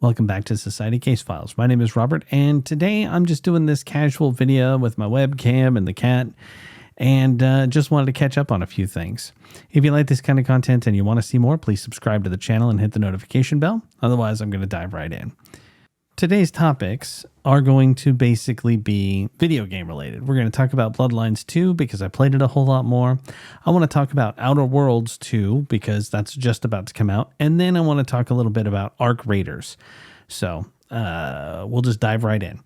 Welcome back to Society Case Files. My name is Robert, and today I'm just doing this casual video with my webcam and the cat, and just wanted to catch up on a few things. If you like this kind of content and you want to see more, please subscribe to the channel and hit the notification bell. Otherwise, I'm going to dive right in. Today's topics are going to basically be video game related. We're going to talk about Bloodlines 2 because I played it a whole lot more. I want to talk about Outer Worlds 2 because that's just about to come out. And then I want to talk a little bit about Arc Raiders. So we'll just dive right in.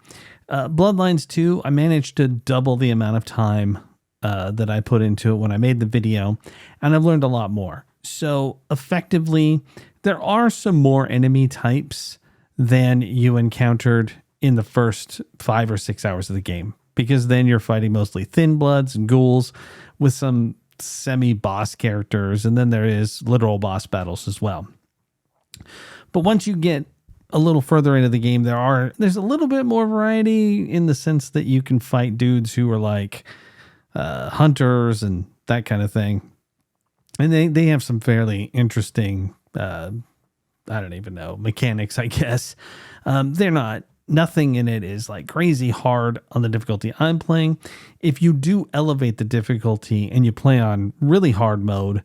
Bloodlines 2, I managed to double the amount of time that I put into it when I made the video, and I've learned a lot more. So effectively, there are some more enemy types than you encountered in the first 5 or 6 hours of the game, because then you're fighting mostly thin bloods and ghouls with some semi-boss characters, and then there is literal boss battles as well. But once you get a little further into the game, there's a little bit more variety in the sense that you can fight dudes who are like hunters and that kind of thing, and they have some fairly interesting I don't even know, mechanics, I guess. Nothing in it is like crazy hard on the difficulty I'm playing. If you do elevate the difficulty and you play on really hard mode,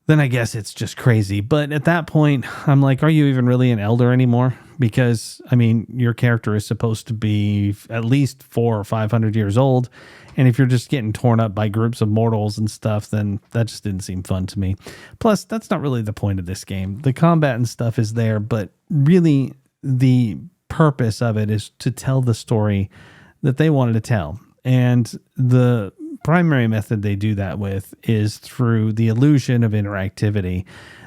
then I guess it's just crazy. But at that point, I'm like, are you even really an elder anymore? Because, I mean, your character is supposed to be at least 400 or 500 years old. And if you're just getting torn up by groups of mortals and stuff, then that just didn't seem fun to me. Plus, that's not really the point of this game. The combat and stuff is there, but really the purpose of it is to tell the story that they wanted to tell. And the primary method they do that with is through the illusion of interactivity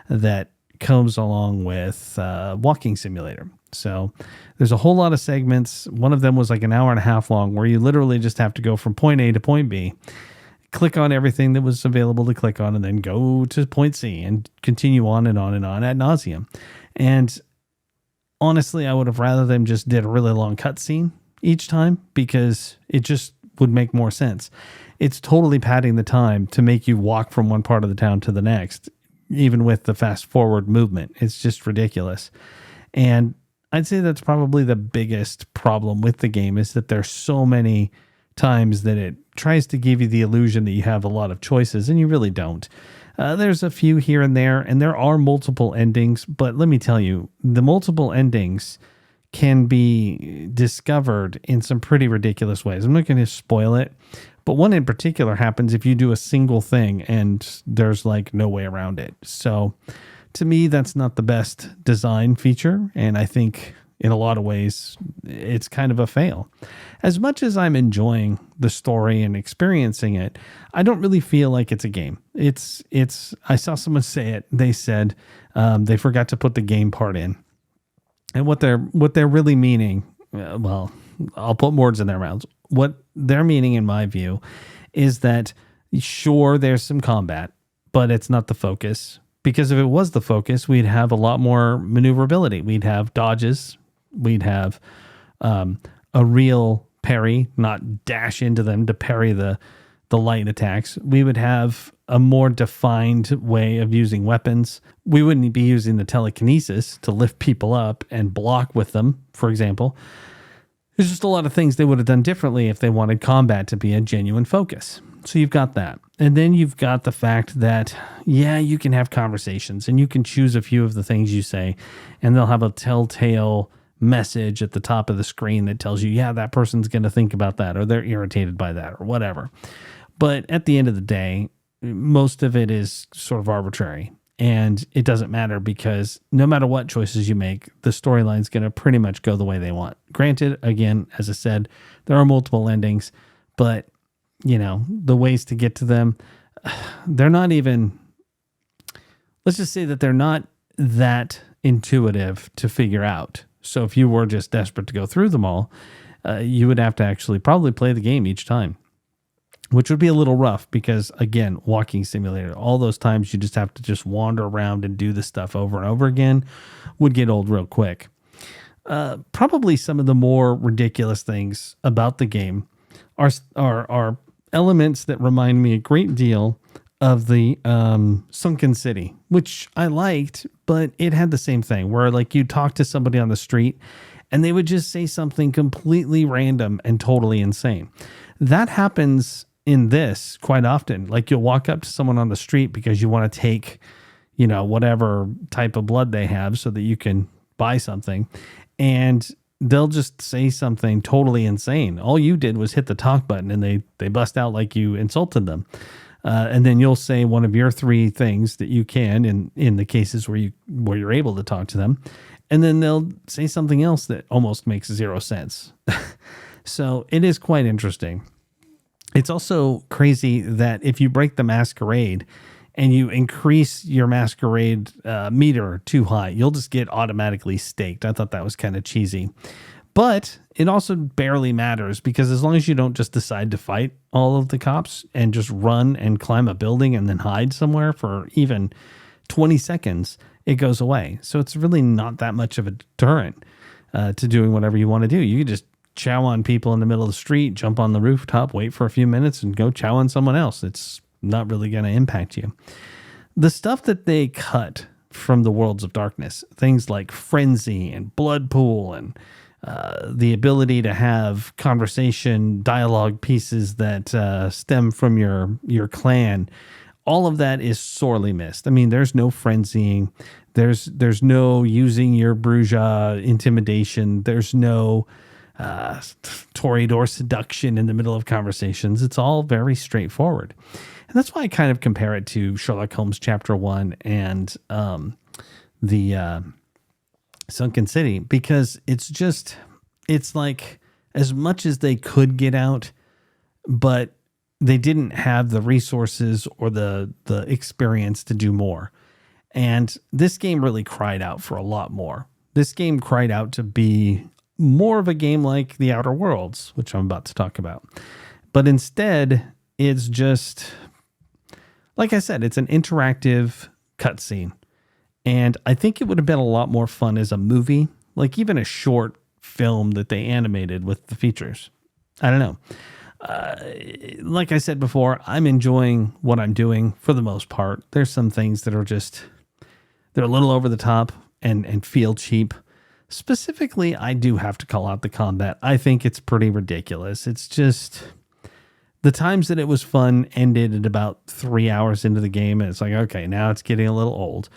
that comes along with Walking Simulator. So there's a whole lot of segments. One of them was like an hour and a half long, where you literally just have to go from point A to point B, click on everything that was available to click on, and then go to point C and continue on and on and on ad nauseum. And honestly, I would have rather them just did a really long cutscene each time, because it just would make more sense. It's totally padding the time to make you walk from one part of the town to the next, even with the fast forward movement. It's just ridiculous. And I'd say that's probably the biggest problem with the game, is that there's so many times that it tries to give you the illusion that you have a lot of choices, and you really don't. There's a few here and there are multiple endings, but let me tell you, the multiple endings can be discovered in some pretty ridiculous ways. I'm not going to spoil it, but one in particular happens if you do a single thing and there's like no way around it. So to me, that's not the best design feature, and I think in a lot of ways it's kind of a fail. As much as I'm enjoying the story and experiencing it, I don't really feel like it's a game. I saw someone say it. They said they forgot to put the game part in. And what they're really meaning, well, I'll put words in their mouths. What they're meaning, in my view, is that sure, there's some combat, but it's not the focus. Because if it was the focus, we'd have a lot more maneuverability. We'd have dodges. We'd have a real parry, not dash into them to parry the light attacks. We would have a more defined way of using weapons. We wouldn't be using the telekinesis to lift people up and block with them, for example. There's just a lot of things they would have done differently if they wanted combat to be a genuine focus. So you've got that. And then you've got the fact that, yeah, you can have conversations and you can choose a few of the things you say, and they'll have a telltale message at the top of the screen that tells you, yeah, that person's going to think about that, or they're irritated by that, or whatever. But at the end of the day, most of it is sort of arbitrary, and it doesn't matter, because no matter what choices you make, the storyline's going to pretty much go the way they want. Granted, again, as I said, there are multiple endings, but you know, the ways to get to them, they're not even, let's just say that they're not that intuitive to figure out. So if you were just desperate to go through them all, you would have to actually probably play the game each time, which would be a little rough because, again, Walking Simulator, all those times you just have to just wander around and do the stuff over and over again would get old real quick. Probably some of the more ridiculous things about the game are elements that remind me a great deal of the Sunken City, which I liked, but it had the same thing where like you talk to somebody on the street and they would just say something completely random and totally insane. That happens in this quite often. Like you'll walk up to someone on the street because you want to take, you know, whatever type of blood they have so that you can buy something, and they'll just say something totally insane. All you did was hit the talk button and they bust out like you insulted them. And then you'll say one of your three things that you can in the cases where you're able to talk to them. And then they'll say something else that almost makes zero sense. So it is quite interesting. It's also crazy that if you break the masquerade and you increase your masquerade meter too high, you'll just get automatically staked. I thought that was kind of cheesy. But it also barely matters because as long as you don't just decide to fight all of the cops and just run and climb a building and then hide somewhere for even 20 seconds, it goes away. So it's really not that much of a deterrent to doing whatever you want to do. You can just chow on people in the middle of the street, jump on the rooftop, wait for a few minutes and go chow on someone else. It's not really going to impact you. The stuff that they cut from the Worlds of Darkness, things like Frenzy and Blood Pool and the ability to have conversation, dialogue pieces that stem from your clan, all of that is sorely missed. I mean, there's no frenzying. There's no using your Bruja intimidation. There's no Toreador seduction in the middle of conversations. It's all very straightforward. And that's why I kind of compare it to Sherlock Holmes Chapter 1 and the Sunken City, because it's like as much as they could get out, but they didn't have the resources or the experience to do more. And this game really cried out for a lot more. This game cried out to be more of a game like The Outer Worlds, which I'm about to talk about. But instead, it's just, like I said, it's an interactive cutscene. And I think it would have been a lot more fun as a movie, like even a short film that they animated with the features. I don't know. Like I said before, I'm enjoying what I'm doing for the most part. There's some things that are just, they're a little over the top and feel cheap. Specifically, I do have to call out the combat. I think it's pretty ridiculous. It's just, the times that it was fun ended at about 3 hours into the game. And it's like, okay, now it's getting a little old.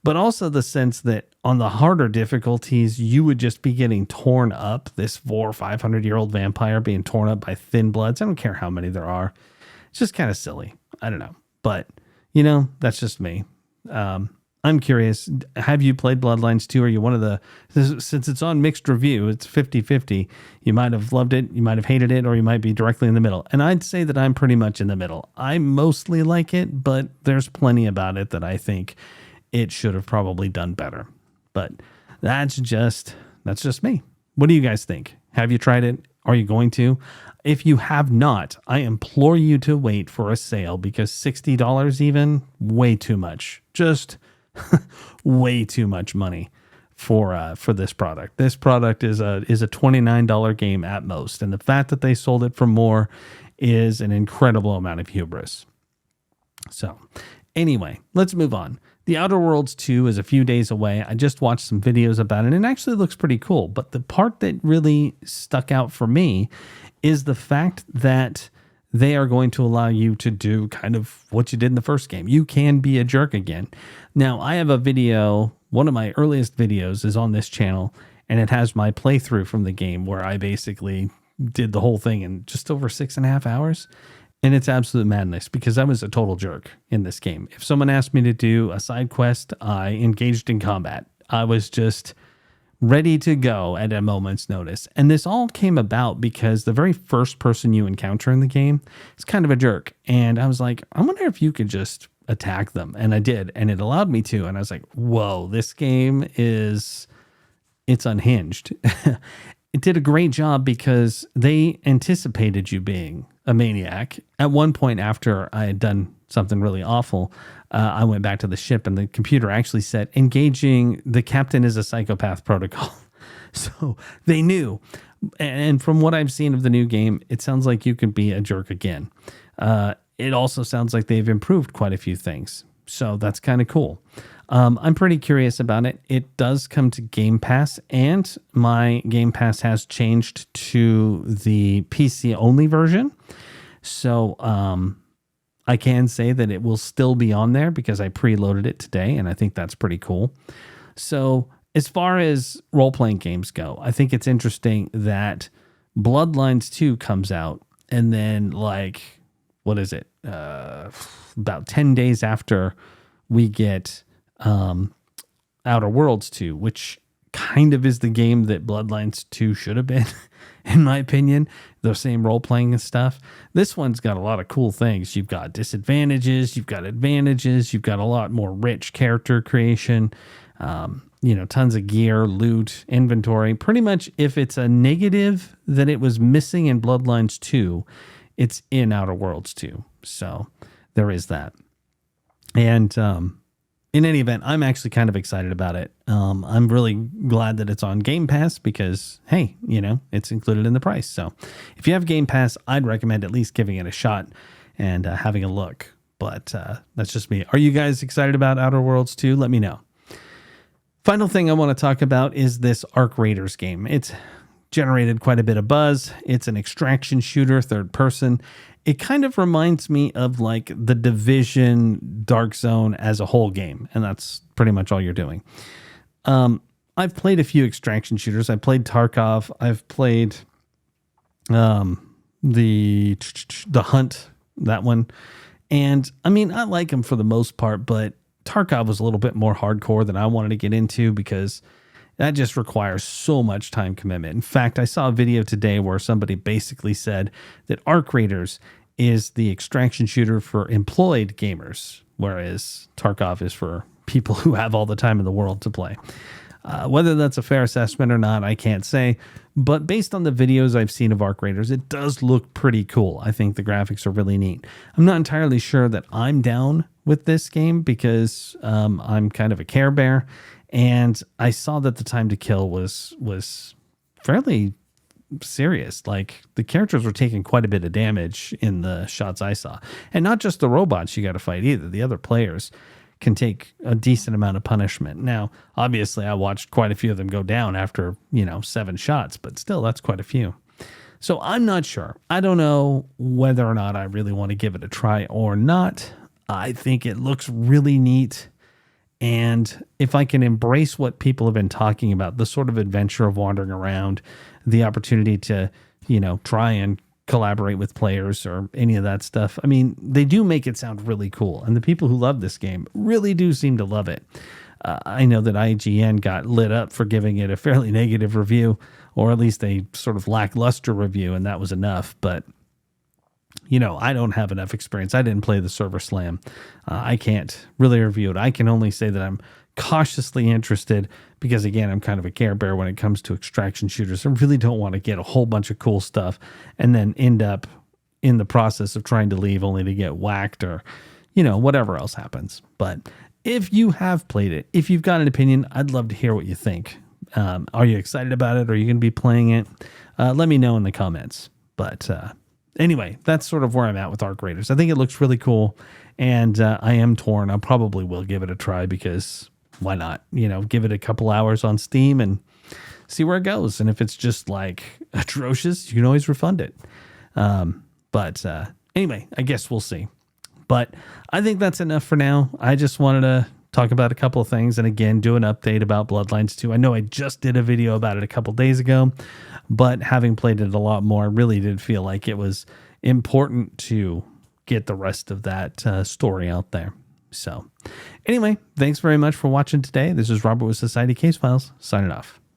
But also the sense that on the harder difficulties, you would just be getting torn up. This 400 or 500-year-old vampire being torn up by thin bloods. I don't care how many there are. It's just kind of silly. I don't know. But, you know, that's just me. I'm curious. Have you played Bloodlines 2? Are you one of the... Since it's on mixed review, it's 50-50. You might have loved it, you might have hated it, or you might be directly in the middle. And I'd say that I'm pretty much in the middle. I mostly like it, but there's plenty about it that I think it should have probably done better. But that's just me. What do you guys think? Have you tried it? Are you going to? If you have not, I implore you to wait for a sale, because $60 even, way too much. Just way too much money for this product. This product is a $29 game at most. And the fact that they sold it for more is an incredible amount of hubris. So anyway, let's move on. The Outer Worlds 2 is a few days away. I just watched some videos about it, and it actually looks pretty cool. But the part that really stuck out for me is the fact that they are going to allow you to do kind of what you did in the first game. You can be a jerk again. Now, I have a video, one of my earliest videos is on this channel, and it has my playthrough from the game where I basically did the whole thing in just over 6.5 hours. And it's absolute madness because I was a total jerk in this game. If someone asked me to do a side quest, I engaged in combat. I was just ready to go at a moment's notice. And this all came about because the very first person you encounter in the game is kind of a jerk. And I was like, I wonder if you could just attack them. And I did. And it allowed me to. And I was like, whoa, this game it's unhinged. It did a great job because they anticipated you being a maniac. At one point after I had done something really awful, I went back to the ship and the computer actually said, engaging the captain is a psychopath protocol. So they knew. And from what I've seen of the new game, it sounds like you can be a jerk again. it also sounds like they've improved quite a few things. So that's kind of cool. I'm pretty curious about it. It does come to Game Pass, and my Game Pass has changed to the PC only version. So I can say that it will still be on there because I preloaded it today, and I think that's pretty cool. So as far as role-playing games go, I think it's interesting that Bloodlines 2 comes out, and then what is it? About 10 days after we get Outer Worlds 2, which kind of is the game that Bloodlines 2 should have been, in my opinion. The same role-playing and stuff. This one's got a lot of cool things. You've got disadvantages, you've got advantages, you've got a lot more rich character creation, tons of gear, loot, inventory. Pretty much if it's a negative that it was missing in Bloodlines 2, it's in Outer Worlds 2. So there is that. And in any event, I'm actually kind of excited about it. I'm really glad that it's on Game Pass because, hey, it's included in the price. So if you have Game Pass, I'd recommend at least giving it a shot and having a look. But that's just me. Are you guys excited about Outer Worlds 2? Let me know. Final thing I want to talk about is this Arc Raiders game. It's generated quite a bit of buzz. It's an extraction shooter, third person. It kind of reminds me of like the Division, Dark Zone as a whole game, and that's pretty much all you're doing. I've played a few extraction shooters. I played Tarkov. I've played the Hunt, that one, and I mean I like them for the most part, but Tarkov was a little bit more hardcore than I wanted to get into because that just requires so much time commitment. In fact, I saw a video today where somebody basically said that Arc Raiders is the extraction shooter for employed gamers, whereas Tarkov is for people who have all the time in the world to play. Whether that's a fair assessment or not, I can't say. But based on the videos I've seen of Arc Raiders, it does look pretty cool. I think the graphics are really neat. I'm not entirely sure that I'm down with this game because I'm kind of a Care Bear. And I saw that the time to kill was fairly serious. Like the characters were taking quite a bit of damage in the shots I saw. And not just the robots you got to fight either. The other players can take a decent amount of punishment. Now, obviously, I watched quite a few of them go down after, 7 shots, but still, that's quite a few. So I'm not sure. I don't know whether or not I really want to give it a try or not. I think it looks really neat. And if I can embrace what people have been talking about, the sort of adventure of wandering around, the opportunity to, try and collaborate with players or any of that stuff. I mean, they do make it sound really cool. And the people who love this game really do seem to love it. I know that IGN got lit up for giving it a fairly negative review, or at least a sort of lackluster review, and that was enough. But I don't have enough experience. I didn't play the Server Slam. I can't really review it. I can only say that I'm cautiously interested because, again, I'm kind of a Care Bear when it comes to extraction shooters. I really don't want to get a whole bunch of cool stuff and then end up in the process of trying to leave only to get whacked or, whatever else happens. But if you have played it, if you've got an opinion, I'd love to hear what you think. Are you excited about it? Are you going to be playing it? Let me know in the comments. But anyway, that's sort of where I'm at with Arc Raiders. I think it looks really cool, and I am torn. I probably will give it a try because why not? Give it a couple hours on Steam and see where it goes. And if it's just like atrocious, you can always refund it. But anyway, I guess we'll see. But I think that's enough for now. I just wanted to talk about a couple of things and again do an update about Bloodlines 2. I know I just did a video about it a couple days ago, but having played it a lot more, I really did feel like it was important to get the rest of that story out there. So anyway, thanks very much for watching today. This is Robert with Society Case Files, signing off.